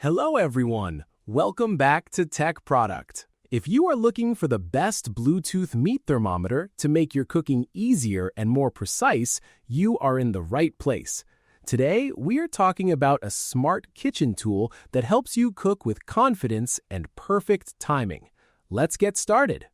Hello everyone, welcome back to Tech Product. If you are looking for the best Bluetooth meat thermometer to make your cooking easier and more precise, you are in the right place. Today, we are talking about a smart kitchen tool that helps you cook with confidence and perfect timing. Let's get started.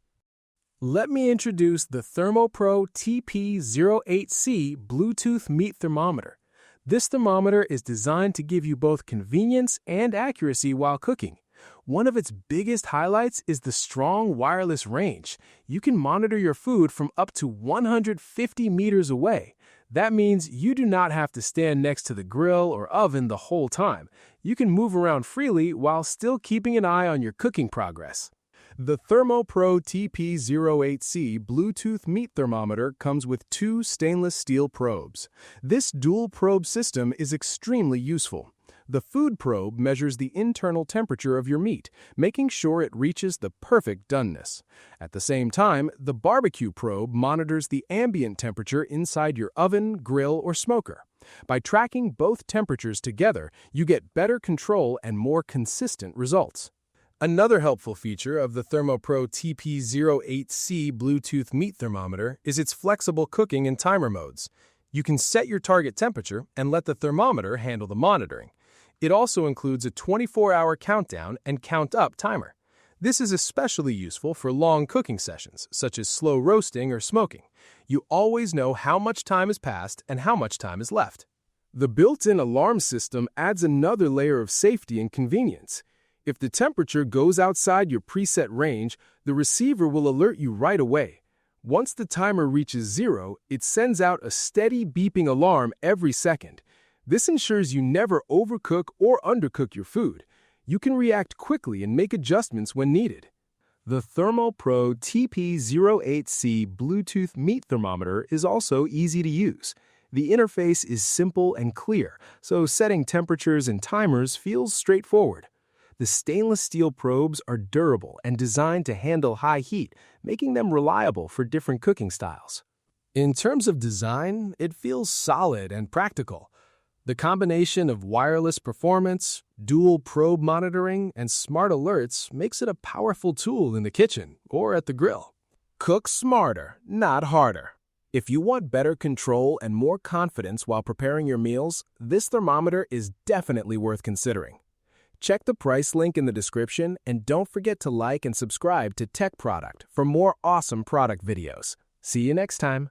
Let me introduce the ThermoPro TP08C Bluetooth Meat Thermometer. This thermometer is designed to give you both convenience and accuracy while cooking. One of its biggest highlights is the strong wireless range. You can monitor your food from up to 150 meters away. That means you do not have to stand next to the grill or oven the whole time. You can move around freely while still keeping an eye on your cooking progress. The ThermoPro TP08C Bluetooth Meat Thermometer comes with two stainless steel probes. This dual probe system is extremely useful. The food probe measures the internal temperature of your meat, making sure it reaches the perfect doneness. At the same time, the barbecue probe monitors the ambient temperature inside your oven, grill, or smoker. By tracking both temperatures together, you get better control and more consistent results. Another helpful feature of the ThermoPro TP08C Bluetooth Meat Thermometer is its flexible cooking and timer modes. You can set your target temperature and let the thermometer handle the monitoring. It also includes a 24-hour countdown and count-up timer. This is especially useful for long cooking sessions, such as slow roasting or smoking. You always know how much time has passed and how much time is left. The built-in alarm system adds another layer of safety and convenience. If the temperature goes outside your preset range, the receiver will alert you right away. Once the timer reaches 0, it sends out a steady beeping alarm every second. This ensures you never overcook or undercook your food. You can react quickly and make adjustments when needed. The ThermoPro TP08C Bluetooth Meat Thermometer is also easy to use. The interface is simple and clear, so setting temperatures and timers feels straightforward. The stainless steel probes are durable and designed to handle high heat, making them reliable for different cooking styles. In terms of design, it feels solid and practical. The combination of wireless performance, dual probe monitoring, and smart alerts makes it a powerful tool in the kitchen or at the grill. Cook smarter, not harder. If you want better control and more confidence while preparing your meals, this thermometer is definitely worth considering. Check the price link in the description and don't forget to like and subscribe to Tech Product for more awesome product videos. See you next time.